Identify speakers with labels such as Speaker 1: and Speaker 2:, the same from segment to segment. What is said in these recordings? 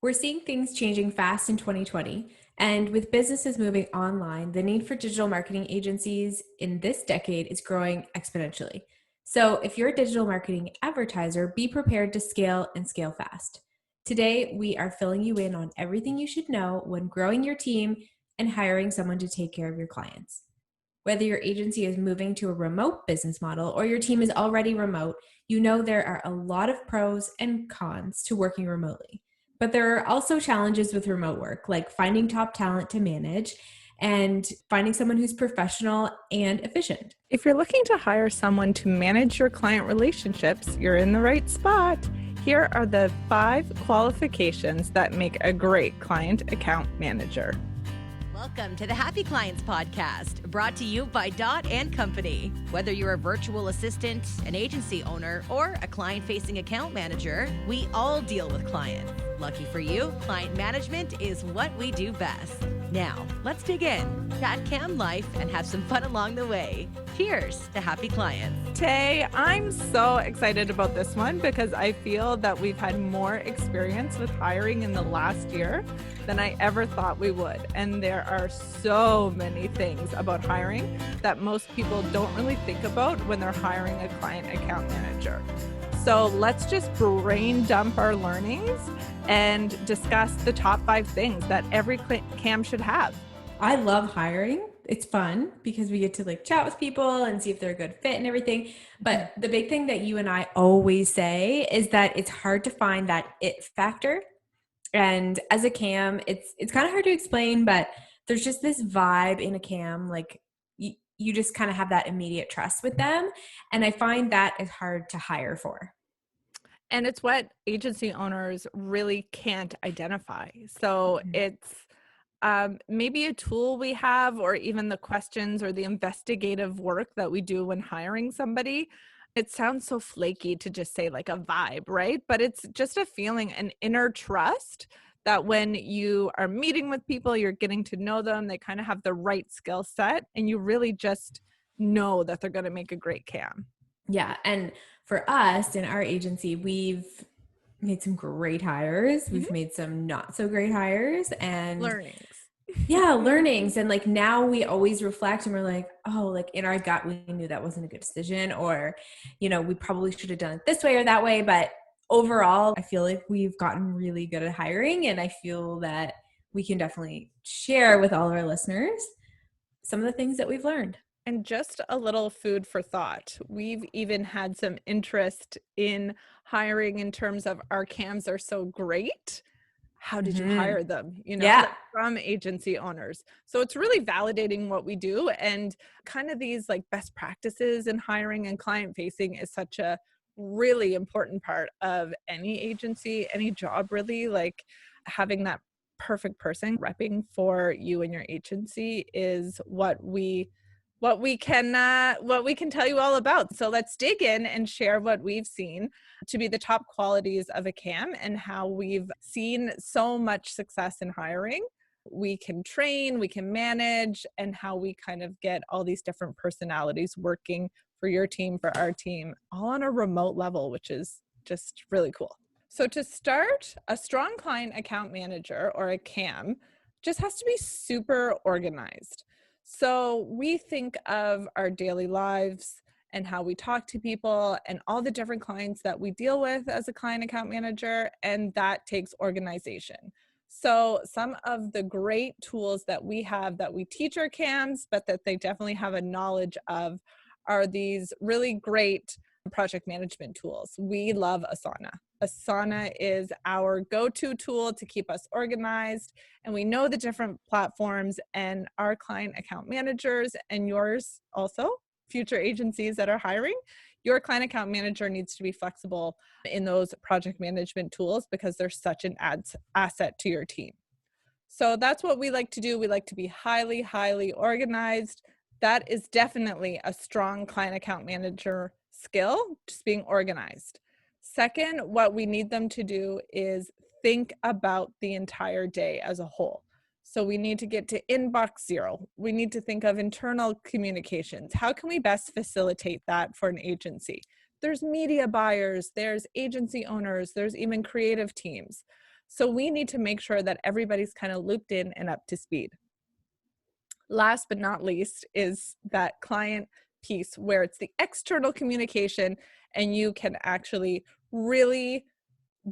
Speaker 1: We're seeing things changing fast in 2020, and with businesses moving online, the need for digital marketing agencies in this decade is growing exponentially. So, if you're a digital marketing advertiser, be prepared to scale and scale fast. Today, we are filling you in on everything you should know when growing your team and hiring someone to take care of your clients. Whether your agency is moving to a remote business model or your team is already remote, you know there are a lot of pros and cons to working remotely. But there are also challenges with remote work, like finding top talent to manage and finding someone who's professional and efficient.
Speaker 2: If you're looking to hire someone to manage your client relationships, you're in the right spot. Here are the 5 qualifications that make a great client account manager.
Speaker 3: Welcome to the Happy Clients Podcast, brought to you by Dot & Company. Whether you're a virtual assistant, an agency owner, or a client-facing account manager, we all deal with clients. Lucky for you, client management is what we do best. Now, let's dig in, chat cam life, and have some fun along the way. Cheers to happy clients.
Speaker 2: Tay, I'm so excited about this one because I feel that we've had more experience with hiring in the last year than I ever thought we would. And there are so many things about hiring that most people don't really think about when they're hiring a client account manager. So let's just brain dump our learnings and discuss the top 5 things that every CAM should have.
Speaker 1: I love hiring. It's fun because we get to chat with people and see if they're a good fit and everything. But the big thing that you and I always say is that it's hard to find that it factor. And as a CAM, it's kind of hard to explain, but there's just this vibe in a CAM, you just kind of have that immediate trust with them. And I find that is hard to hire for.
Speaker 2: And it's what agency owners really can't identify. So it's maybe a tool we have, or even the questions or the investigative work that we do when hiring somebody. It sounds so flaky to just say like a vibe, right? But it's just a feeling, an inner trust that when you are meeting with people, you're getting to know them, they kind of have the right skill set, and you really just know that they're going to make a great CAM.
Speaker 1: Yeah. And for us in our agency, we've made some great hires. We've made some not so great hires and
Speaker 2: learnings.
Speaker 1: Yeah, learnings. And now we always reflect and we're like, oh, in our gut, we knew that wasn't a good decision, or, we probably should have done it this way or that way. But overall, I feel like we've gotten really good at hiring, and I feel that we can definitely share with all of our listeners some of the things that we've learned.
Speaker 2: And just a little food for thought. We've even had some interest in hiring in terms of our CAMs are so great. How did you hire them? From agency owners. So it's really validating what we do, and kind of these best practices in hiring and client facing is such a really important part of any agency, any job really. Having that perfect person repping for you and your agency is what we can tell you all about. So let's dig in and share what we've seen to be the top qualities of a CAM and how we've seen so much success in hiring. We can train, we can manage, and how we kind of get all these different personalities working for your team, for our team, all on a remote level, which is just really cool. So to start, a strong client account manager, or a CAM, just has to be super organized. So we think of our daily lives and how we talk to people and all the different clients that we deal with as a client account manager, and that takes organization. So some of the great tools that we have that we teach our CAMs, but that they definitely have a knowledge of, are these really great project management tools. We love Asana. Asana is our go-to tool to keep us organized, and we know the different platforms, and our client account managers, and yours also, future agencies that are hiring, your client account manager needs to be flexible in those project management tools because they're such an asset to your team. So that's what we like to do. We like to be highly, highly organized. That is definitely a strong client account manager skill, just being organized. Second, what we need them to do is think about the entire day as a whole. So we need to get to inbox zero. We need to think of internal communications. How can we best facilitate that for an agency? There's media buyers, there's agency owners, there's even creative teams. So we need to make sure that everybody's kind of looped in and up to speed. Last but not least is that client piece where it's the external communication and you can actually really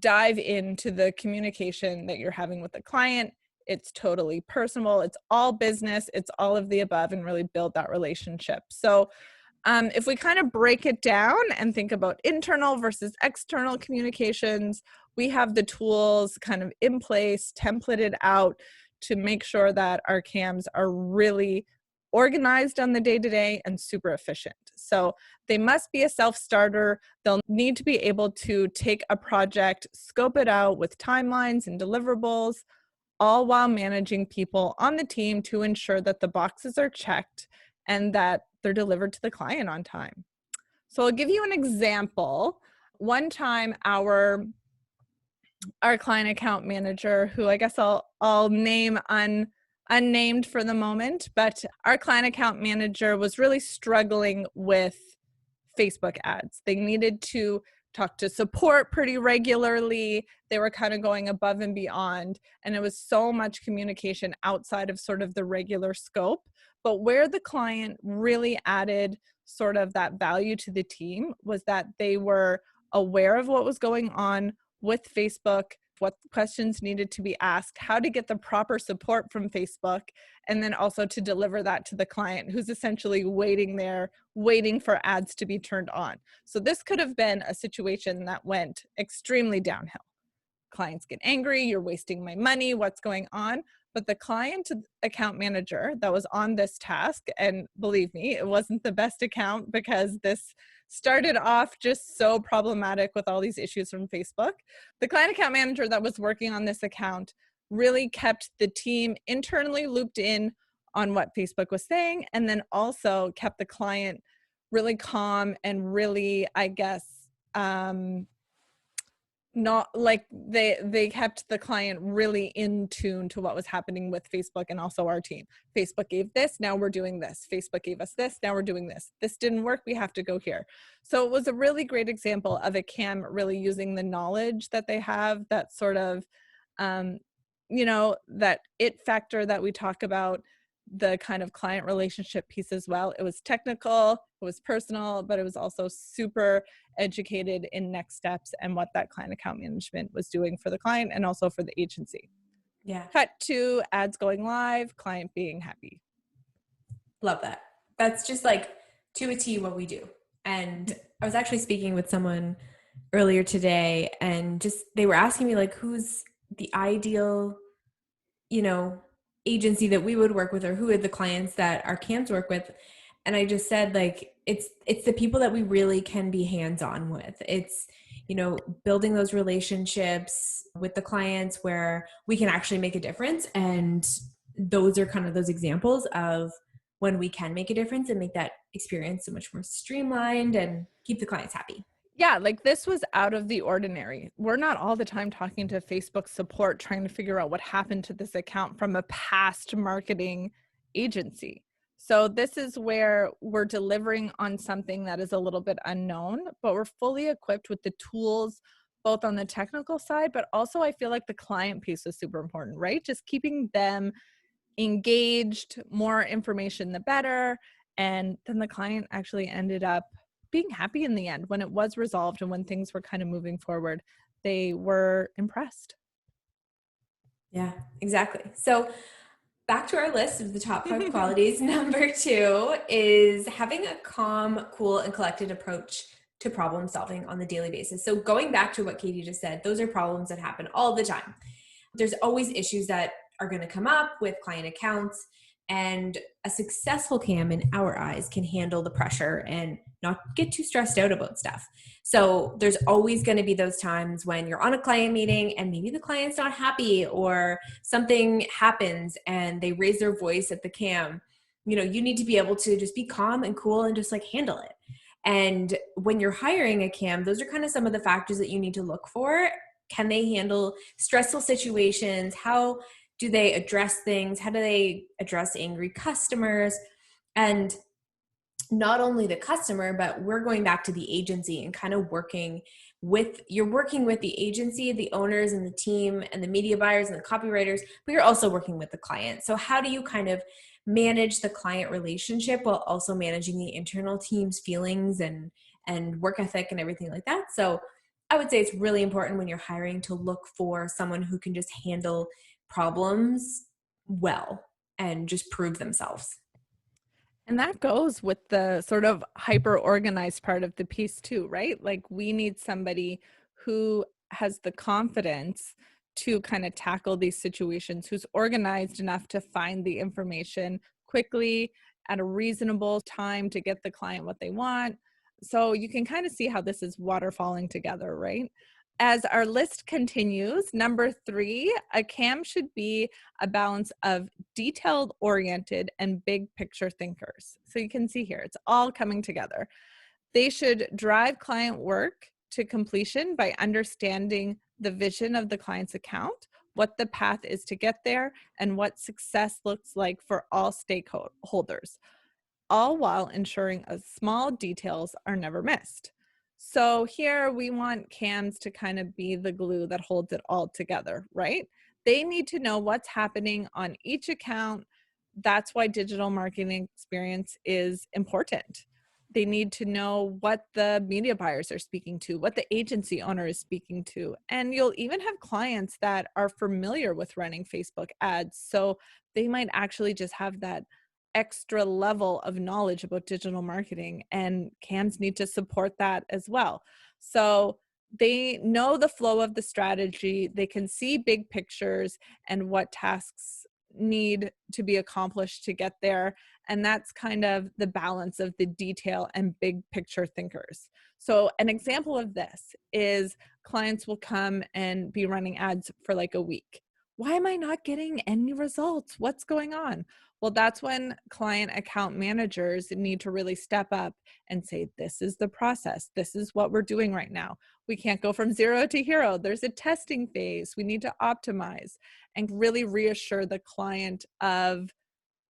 Speaker 2: dive into the communication that you're having with the client. It's totally personal. It's all business. It's all of the above, and really build that relationship. So if we kind of break it down and think about internal versus external communications, we have the tools kind of in place, templated out to make sure that our CAMs are really organized on the day-to-day and super efficient. So they must be a self-starter. They'll need to be able to take a project, scope it out with timelines and deliverables, all while managing people on the team to ensure that the boxes are checked and that they're delivered to the client on time. So I'll give you an example. One time our client account manager, who I guess I'll name unnamed for the moment, but our client account manager was really struggling with Facebook ads. They needed to talk to support pretty regularly. They were kind of going above and beyond, and it was so much communication outside of sort of the regular scope. But where the client really added sort of that value to the team was that they were aware of what was going on with Facebook, what questions needed to be asked, how to get the proper support from Facebook, and then also to deliver that to the client who's essentially waiting there, waiting for ads to be turned on. So this could have been a situation that went extremely downhill. Clients get angry, you're wasting my money, what's going on? But the client account manager that was on this task, and believe me, it wasn't the best account because this started off just so problematic with all these issues from Facebook. The client account manager that was working on this account really kept the team internally looped in on what Facebook was saying, and then also kept the client really calm and really, I guess, not like they kept the client really in tune to what was happening with Facebook and also our team. Facebook gave this, now we're doing this. Facebook gave us this, now we're doing this. This didn't work, we have to go here. So it was a really great example of a CAM really using the knowledge that they have, that sort of, that it factor that we talk about, the kind of client relationship piece as well. It was technical, it was personal, but it was also super educated in next steps and what that client account management was doing for the client and also for the agency.
Speaker 1: Yeah.
Speaker 2: Cut to ads going live, client being happy.
Speaker 1: Love that. That's just like to a T what we do. And I was actually speaking with someone earlier today, and just they were asking me like, who's the ideal, agency that we would work with, or who are the clients that our CAMs work with. And I just said, like, it's the people that we really can be hands-on with. It's, building those relationships with the clients where we can actually make a difference. And those are kind of those examples of when we can make a difference and make that experience so much more streamlined and keep the clients happy.
Speaker 2: Yeah, like this was out of the ordinary. We're not all the time talking to Facebook support trying to figure out what happened to this account from a past marketing agency. So this is where we're delivering on something that is a little bit unknown, but we're fully equipped with the tools, both on the technical side, but also I feel like the client piece is super important, right? Just keeping them engaged, more information the better. And then the client actually ended up being happy in the end when it was resolved and when things were kind of moving forward. They were impressed.
Speaker 1: Yeah, exactly. So back to our list of the top 5 qualities. Number 2 is having a calm, cool, and collected approach to problem solving on the daily basis. So going back to what Katie just said, those are problems that happen all the time. There's always issues that are going to come up with client accounts, and a successful CAM in our eyes can handle the pressure and not get too stressed out about stuff. So there's always going to be those times when you're on a client meeting and maybe the client's not happy or something happens and they raise their voice at the CAM. You need to be able to just be calm and cool and just like handle it. And when you're hiring a CAM, those are kind of some of the factors that you need to look for. Can they handle stressful situations? How do they address things? How do they address angry customers? And not only the customer, but we're going back to the agency and kind of working you're working with the agency, the owners and the team and the media buyers and the copywriters, but you're also working with the client. So how do you kind of manage the client relationship while also managing the internal team's feelings and work ethic and everything like that? So I would say it's really important when you're hiring to look for someone who can just handle problems well and just prove themselves.
Speaker 2: And that goes with the sort of hyper organized part of the piece too, right? Like we need somebody who has the confidence to kind of tackle these situations, who's organized enough to find the information quickly at a reasonable time to get the client what they want. So you can kind of see how this is waterfalling together, right? As our list continues, number 3, a CAM should be a balance of detailed oriented and big picture thinkers. So you can see here, it's all coming together. They should drive client work to completion by understanding the vision of the client's account, what the path is to get there, and what success looks like for all stakeholders, all while ensuring small details are never missed. So here we want CAMs to kind of be the glue that holds it all together, right? They need to know what's happening on each account. That's why digital marketing experience is important. They need to know what the media buyers are speaking to, what the agency owner is speaking to. And you'll even have clients that are familiar with running Facebook ads. So they might actually just have that extra level of knowledge about digital marketing, and CAMs need to support that as well. So they know the flow of the strategy, they can see big pictures and what tasks need to be accomplished to get there. And that's kind of the balance of the detail and big picture thinkers. So an example of this is clients will come and be running ads for like a week. Why am I not getting any results? What's going on? Well, that's when client account managers need to really step up and say, this is the process. This is what we're doing right now. We can't go from 0 to hero. There's a testing phase. We need to optimize and really reassure the client of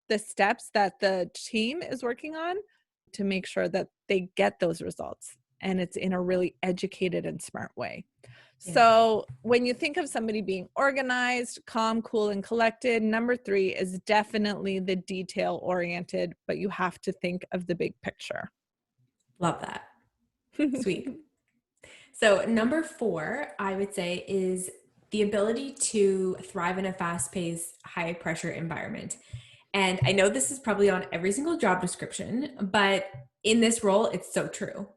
Speaker 2: the steps that the team is working on to make sure that they get those results. And it's in a really educated and smart way. Yeah. So when you think of somebody being organized, calm, cool, and collected, number 3 is definitely the detail oriented, but you have to think of the big picture.
Speaker 1: Love that. Sweet. So number 4, I would say, is the ability to thrive in a fast-paced, high-pressure environment. And I know this is probably on every single job description, but in this role, it's so true.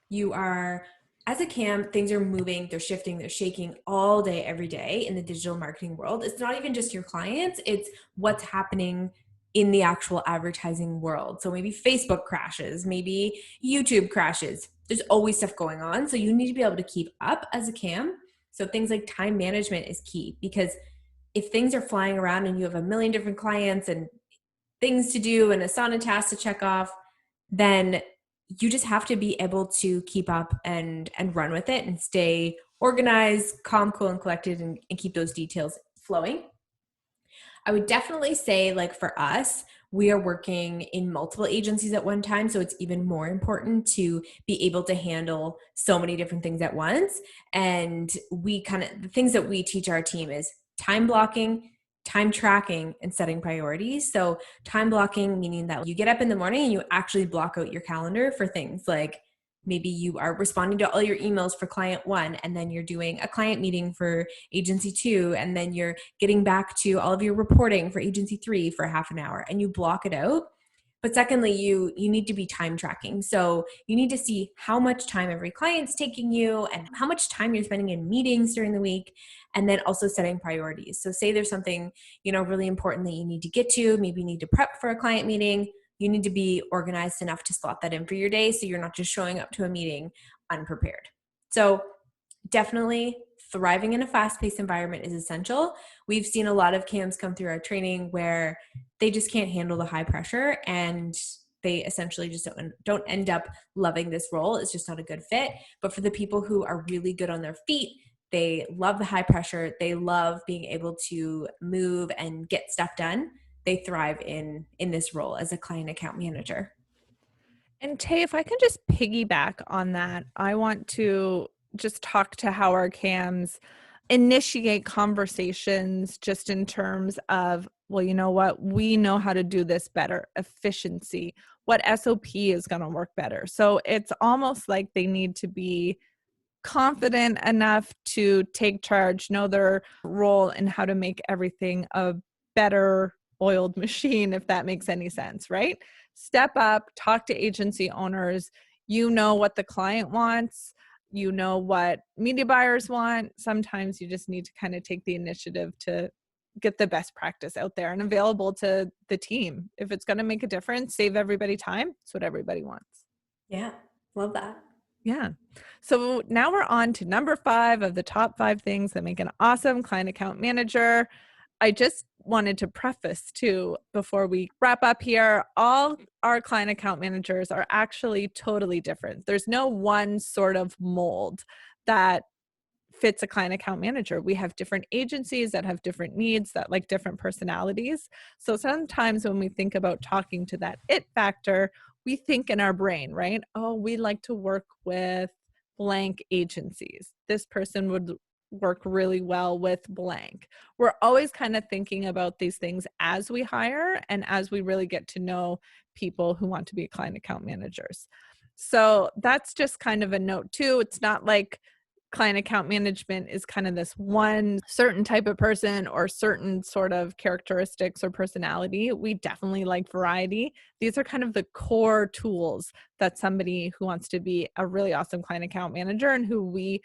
Speaker 1: You are, as a CAM, things are moving, they're shifting, they're shaking all day, every day in the digital marketing world. It's not even just your clients, it's what's happening in the actual advertising world. So maybe Facebook crashes, maybe YouTube crashes. There's always stuff going on. So you need to be able to keep up as a CAM. So things like time management is key, because if things are flying around and you have a million different clients and things to do and a sauna task to check off, then you just have to be able to keep up and run with it and stay organized, calm, cool, and collected, and keep those details flowing. I would definitely say, like, for us, we are working in multiple agencies at one time, so it's even more important to be able to handle so many different things at once. And the things that we teach our team is time blocking, time tracking, and setting priorities. So time blocking, meaning that you get up in the morning and you actually block out your calendar for things like maybe you are responding to all your emails for client 1, and then you're doing a client meeting for agency 2, and then you're getting back to all of your reporting for agency 3 for half an hour, and you block it out. But secondly, you need to be time tracking. So you need to see how much time every client's taking you and how much time you're spending in meetings during the week, and then also setting priorities. So say there's something, really important that you need to get to, maybe you need to prep for a client meeting. You need to be organized enough to slot that in for your day so you're not just showing up to a meeting unprepared. So definitely thriving in a fast-paced environment is essential. We've seen a lot of CAMs come through our training where they just can't handle the high pressure, and they essentially just don't end up loving this role. It's just not a good fit. But for the people who are really good on their feet, they love the high pressure, they love being able to move and get stuff done, they thrive in this role as a client account manager.
Speaker 2: And Tay, if I can just piggyback on that, I want to just talk to how our CAMs initiate conversations just in terms of, well, you know what, we know how to do this better, efficiency, what SOP is going to work better. So it's almost like they need to be confident enough to take charge, know their role and how to make everything a better oiled machine, if that makes any sense, right? Step up, talk to agency owners. You know what the client wants. You know what media buyers want. Sometimes you just need to kind of take the initiative to get the best practice out there and available to the team. If it's going to make a difference, save everybody time, it's what everybody wants.
Speaker 1: Yeah, love that.
Speaker 2: Yeah. So now we're on to number 5 of the top 5 things that make an awesome client account manager. I just wanted to preface too, before we wrap up here, all our client account managers are actually totally different. There's no one sort of mold that fits a client account manager. We have different agencies that have different needs, that like different personalities. So sometimes when we think about talking to that it factor, we think in our brain, right? Oh, we like to work with blank agencies. This person would work really well with blank. We're always kind of thinking about these things as we hire and as we really get to know people who want to be client account managers. So that's just kind of a note too. It's not like client account management is kind of this one certain type of person or certain sort of characteristics or personality. We definitely like variety. These are kind of the core tools that somebody who wants to be a really awesome client account manager and who we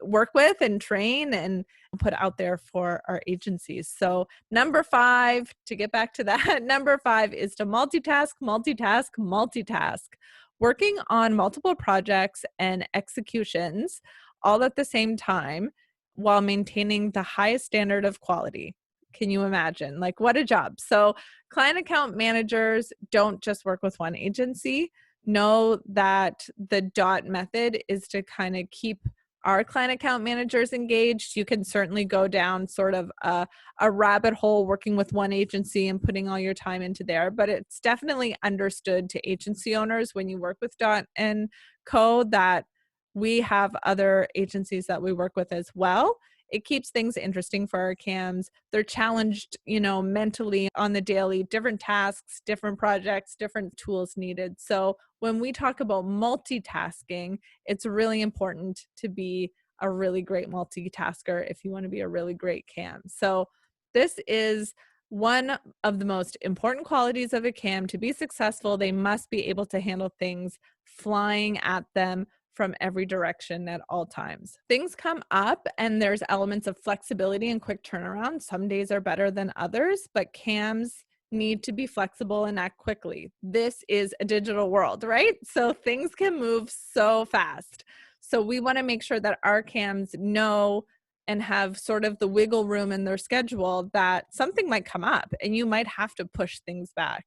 Speaker 2: work with and train and put out there for our agencies. So number 5, to get back to that, number 5 is to multitask, multitask, multitask. Working on multiple projects and executions all at the same time while maintaining the highest standard of quality. Can you imagine? Like, what a job. So client account managers don't just work with one agency. Know that the DOT method is to kind of keep our client account managers engaged. You can certainly go down sort of a rabbit hole working with one agency and putting all your time into there, but it's definitely understood to agency owners when you work with Dot and Co that we have other agencies that we work with as well. It keeps things interesting for our CAMs. They're challenged, mentally on the daily, different tasks, different projects, different tools needed. So when we talk about multitasking, it's really important to be a really great multitasker if you want to be a really great CAM. So this is one of the most important qualities of a CAM. To be successful, they must be able to handle things flying at them from every direction at all times. Things come up and there's elements of flexibility and quick turnaround. Some days are better than others, but CAMs need to be flexible and act quickly. This is a digital world, right? So things can move so fast. So we want to make sure that our CAMs know and have sort of the wiggle room in their schedule that something might come up and you might have to push things back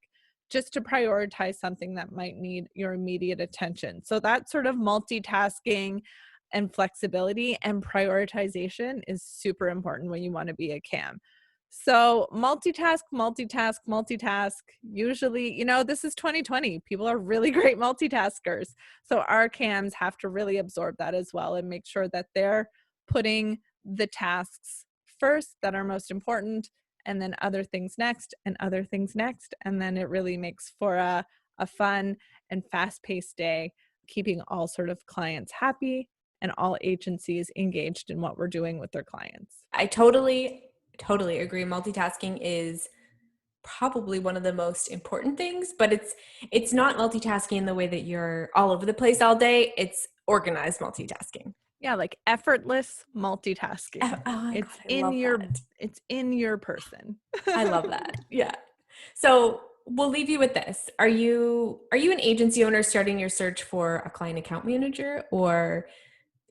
Speaker 2: just to prioritize something that might need your immediate attention. So that sort of multitasking and flexibility and prioritization is super important when you want to be a CAM. So multitask, multitask, multitask. Usually, this is 2020. People are really great multitaskers. So our CAMs have to really absorb that as well and make sure that they're putting the tasks first that are most important, and then other things next and other things next. And then it really makes for a fun and fast-paced day, keeping all sort of clients happy and all agencies engaged in what we're doing with their clients.
Speaker 1: I totally agree. Multitasking is probably one of the most important things, but it's not multitasking in the way that you're all over the place all day. It's organized multitasking.
Speaker 2: Yeah, like effortless multitasking. It's in your person.
Speaker 1: I love that. Yeah. So we'll leave you with this. Are you an agency owner starting your search for a client account manager, or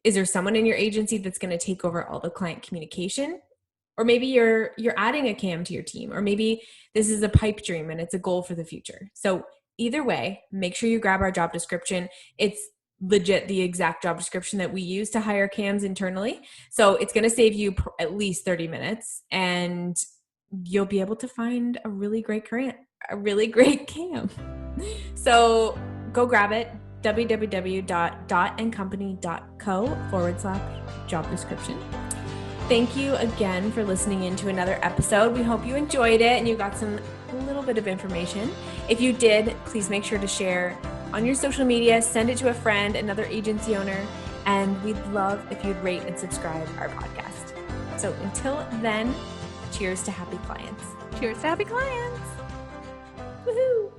Speaker 1: is there someone in your agency that's going to take over all the client communication? Or maybe you're adding a CAM to your team, or maybe this is a pipe dream and it's a goal for the future. So either way, make sure you grab our job description. It's legit the exact job description that we use to hire CAMs internally. So it's going to save you at least 30 minutes and you'll be able to find a really great CAM. So go grab it, www.dotandcompany.co/job description. Thank you again for listening in to another episode. We hope you enjoyed it and you got a little bit of information. If you did, please make sure to share on your social media, send it to a friend, another agency owner, and we'd love if you'd rate and subscribe our podcast. So until then, cheers to happy clients.
Speaker 2: Cheers to happy clients.
Speaker 1: Woohoo!